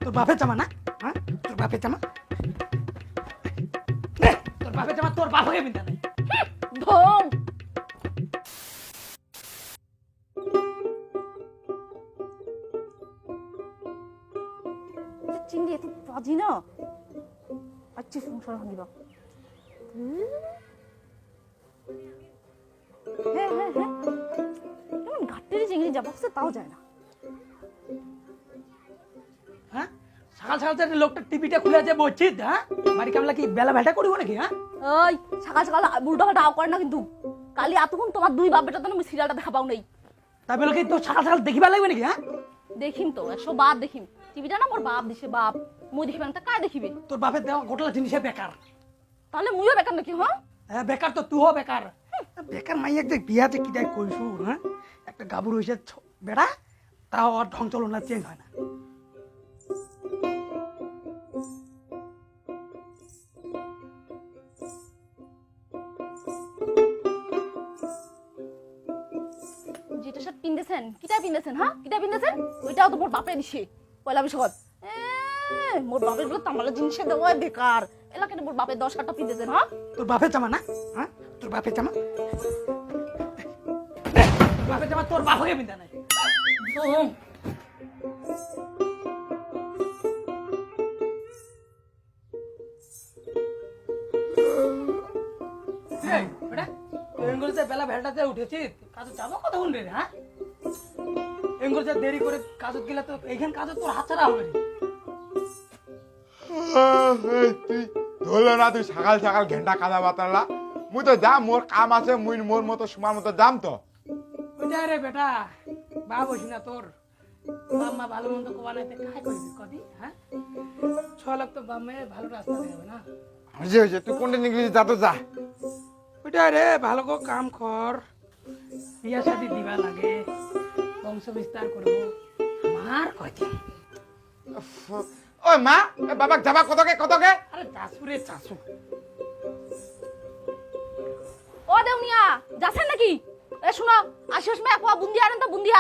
তোর বাপের জামা না? হ্যাঁ, তোর বাপের জামা, তোর বাপের জামা তোর বাপকে বিন্দা নাই। ঢং চিংড়ি এত বাজি না আচ্ছা সংসার ভাঙিবা হ্যাঁ হ্যাঁ হ্যাঁ কেমন ঘাটতেরই চিংড়ি যা বসছে তাও যায় না হ্যাঁ, সকাল সকাল থেকে লোকটা টিভিটা খুলে আছে বলছিস, হ্যাঁ বাড়ি কামলা কি বেলা ভেটা করিব নাকি? হ্যাঁ, ওই সকাল সকাল উল্টো পাল্টা আও করে না কিন্তু কালি এতক্ষণ তোমার দুই বাপ বেটা তো আমি সিরিয়ালটা দেখা পাও নাই তাই বলে কি তোর সকাল সকাল দেখিবা লাগবে নাকি? হ্যাঁ, দেখিম তো 100 বার দেখিম টিভিটা না মোর বাপ দিছে বাপ মুই দেখিবে না তা কায় দেখিবে তোর বাপের দেওয়া গোটলা জিনিসে বেকার। তাহলে মুইও বেকার নাকি হ্যাঁ হ্যাঁ বেকার তো তুইও বেকার। বেকার মাইয়া যে বিয়াতে কিটাই কইছু, হ্যাঁ একটা গাবুর হইছে বেড়া, তাও আর ঢং চলনা চেঞ্জ হয় না। যেটা শার্ট পিনতেছেন কিটা পিনতেছেন হ্যাঁ কিটা পিনতেছেন ওইটাও তো মোর বাপে দিছে পয়লা বিশাখত মোর বাপের গুলো তামালা জিনিসে দেওয়া বেকার এলাকাতে মোর বাপের 10 কাটা পিনতেছেন হ্যাঁ তোর বাপের জামা না? হ্যাঁ, তোর বাপের জামা, তোর বাপের জামা তোর বাপকে বিন্দা নাই। বেলা ভেলটাতে উঠেছি, কাজ যাবো কতক্ষণ রে? হ্যাঁ, এঙ্গুল দেরি করে কাজত গেলে তো এইখান কাজ তোর হাত ছাড়া হবে রে। তুই ধরলো না, তুই সকাল সকাল ঘেন্টা কাদা বাতালা। মুই তো যাম, মোর কাম আছে, মুই মোর মতো সময় মতো যাম তো। ওইটাই রে বেটা, বা বসি না তোর বাম্মা ভালো মন্দ কোবা নাইতে খাই করবি কদি? হ্যাঁ, 6 লাখ তো বাম্মে ভালো রাস্তা দেবে না। হয়েছে হয়েছে, তুই কোনটা ইংলিশ যা তো যা। ওইটাই রে, ভালো করে কাম কর, বিয়া শাদি দিবা লাগে, বংশ বিস্তার করবো। আমার কয়দিন ওই মা, বাবাক যাবা কতকে কতকে? আরে চাষু রে চাষু। ও দেউনিয়া যাচ্ছেন নাকি এ শুনো আসার সময় এক পোয়া বুন্দিয়া আনেন তো বুন্দিয়া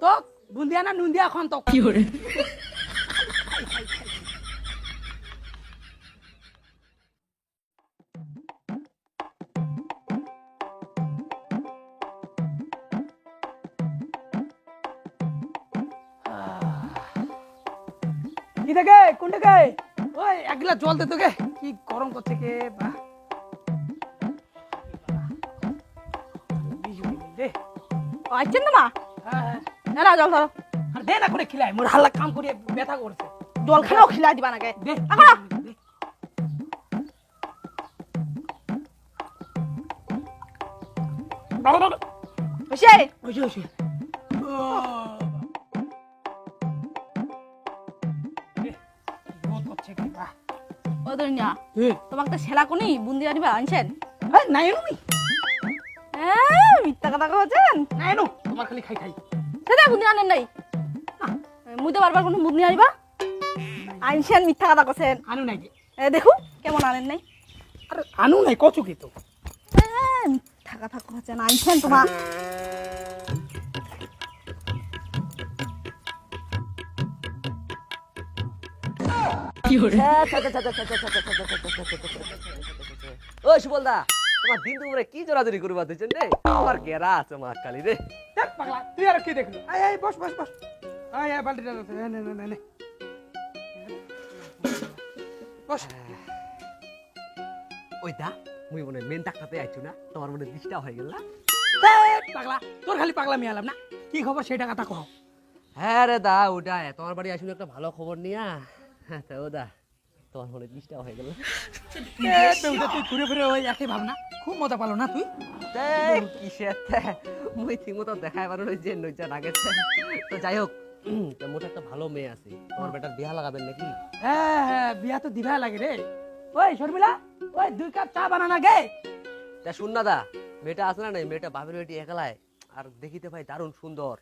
তো বুন্দিয়া না নুন্দিয়া এখন তো কি করে? কি দেখে কোন দেখে? ওই এক গ্লাস জল দে তোকে, কি গরম করছে কে বা। দে, আইছেন না মা হ্যাঁ, এরা জল ধরো আর দে না করে খিলাই, মোর হাল্লা কাম করিয়ে ব্যথা করছে। জল খানাও খিলাই দিবা নাকি দে আগা দে। বাবা বাবা হইছে ওইসে ওইসে। ও দেউনিয়া তোমাকে তো ছেলা কোনি বুন্দিয়া দিবা আনছেন নাই নুমি, মিথ্যা কথা কইছেন নাই নু, তোমার খালি খাই খাই। সেটা বুন্দিয়া আনেন নাই মুই তো বারবার কোনো বুন্দিয়া দিবা আনছেন মিথ্যা কথা কইছেন আনু নাই যে, দেখো কেমন আনেন নাই আরে আনু নাই কচু কি তো। মিথ্যা কথা কইছেন আনছেন তোমার ওই সুবলদা তোমার দিন দুপুরে কি জোরাজুরি করবা দিচ্ছেন রে? আমার গেরা আছে মা কালি রে। দেখ পাগলা, তুই আর কি দেখলি? আয় আয় বস বস বস, আয় আয় বালতিটা দে, নে নে নে নে বস। ওই দা মুই মনে মেন ডাক্তারতে আইছু না, তোমার মনে দিশটা হয়ে গেল না? দেখ পাগলা, তোর খালি পাগলা মিয়ালাম না, কি খবর সেটা কথা কও। হ্যাঁ রে দা, ওটা তোমার বাড়ি আসলে একটা ভালো খবর নিয়া। হ্যাঁ তো ও দা তোমার মনে দিশটা হয়ে গেল। তুই ঘুরে ফিরে ওই একই ভাবনা, খুব মজা পালো না তুই? কিসের মুই ঠিক মতো দেখাই পারো যে নইজা লাগেছে। তো যাই হোক, তো মোটা একটা ভালো মেয়ে আছে, তোমার বেটার বিয়া লাগাবেন নাকি? হ্যাঁ হ্যাঁ, বিয়া তো দিবা লাগে রে। ওই শর্মিলা, ওই 2 কাপ চা বানানা গে। তা শুন না দা, মেয়েটা আছে না, মেয়েটা বাপের বেটি একলায়, আর দেখিতে ভাই দারুণ সুন্দর,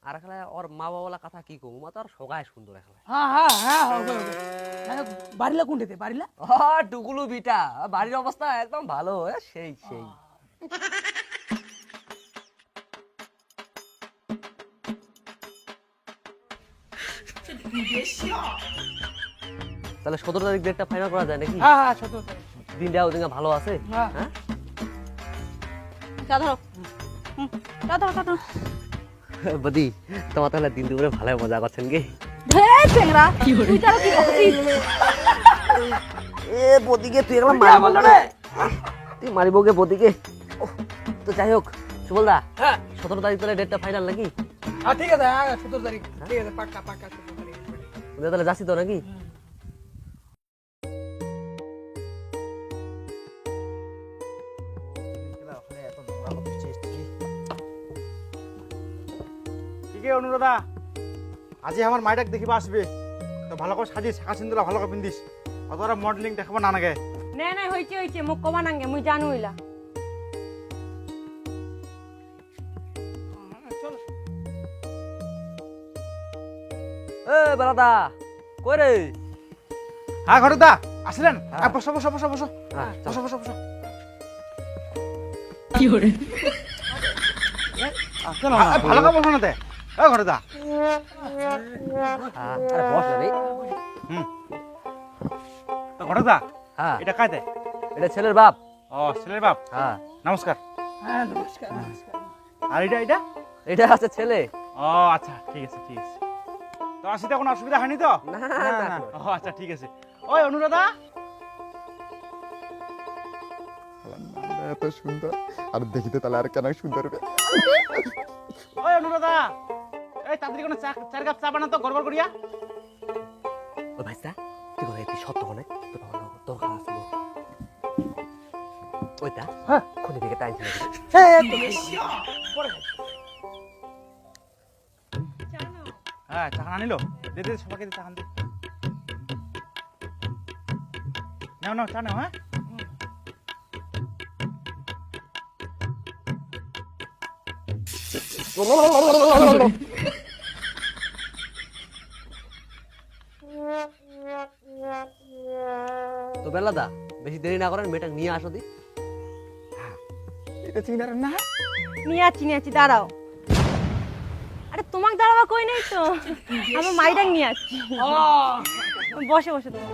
আর একলায় ওর মা বাবালা কথা কি কম, মা তো আর সগায় সুন্দর একলায়। হ্যাঁ হ্যাঁ হ্যাঁ হবে হবে। বাড়িলা কোনটাতে? বাড়িলা টুকুলু বিটা, বাড়ির অবস্থা একদম ভালো, সেই সেই। তাহলে 17 তারিখ ডেটটা ফাইনাল করা যায় নাকি? হ্যাঁ হ্যাঁ 17 তারিখ। দিনটা ওদিকে ভালো আছে। হ্যাঁ। হ্যাঁ চা ধরো চা ধরো চা ধরো বদি তোমার তাহলে দিন দুপুরে ভালো মজা করছেন কি? ঢের চেংরা তুই তারা কি করছিস এ বদিকে তুই একলা মারি বললো রে, তুই মারিবগে বদিকে। তো যাই হোক সুবলদা, হ্যাঁ 17 তারিখ তাহলে ডেটটা ফাইনাল নাকি? হ্যাঁ ঠিক আছে, হ্যাঁ 17 তারিখ ঠিক আছে, পাক্কা পাক্কা 17 তারিখ। তুমি তাহলে যাচ্ছি তো নাকি? ঠিক আছে অনুরাধা, আজি আমার মাইটাক দেখিবা আসবে, তো ভালো করে সাজিয়ে শাখা সিন্দুরা ভালো করে পিন্দিস, অতটা মডেলিং দেখাবো না নাগে। নাই নাই হইছে হইছে মোক কবা নাঙ্গে মুই জানো হইলা। চলো এ বেলাদা কই রে? হ্যাঁ ঘটকদা আসলেন? হ্যাঁ। বসো বসো বসো বসো হ্যাঁ, চল। বসো বসো বসো। ভালো করে বসো না তে, এ ঘটকদা। আরে বস না রে। তো ঘটকদা হ্যাঁ এটা কায় দেয়? এটা ছেলের বাপ। ও ছেলের বাপ, হ্যাঁ নমস্কার। হ্যাঁ নমস্কার নমস্কার। আর এটা এটা? এটা আছে ছেলে। ও আচ্ছা ঠিক আছে ঠিক আছে। তো আসিতে কোনো অসুবিধা হয়নি তো? না না, না। ও আচ্ছা ঠিক আছে। ওই অনুরাধা, এত সুন্দর, আর দেখিতে তাহলে আর কেন সুন্দর হবে। ওই অনুরাধা, এই তাড়াতাড়ি কোনো চার কাপ চা বানাতো গড়বড় করিয়া। ও ভাইসা তুই কই তুই সত্য কোনে তো ভালো দরকার আছে গো। ওইটা হ্যাঁ কোন দিকে টাইম ছিল? হ্যাঁ চা আনিলো, দে দে সবাইকে চা আন দে। নাও নাও চা নাও। হ্যাঁ তো বেলাদা বেশি দেরি না করেন মেয়েটা নিয়ে আসো দি। এটা চিনার না, নিয়ে আছি দাঁড়াও। আরে তোমাক দাঁড়াবা কই নাই তো, আমার মাইডাক নিয়ে আসছি। ও বসে বসে তোমার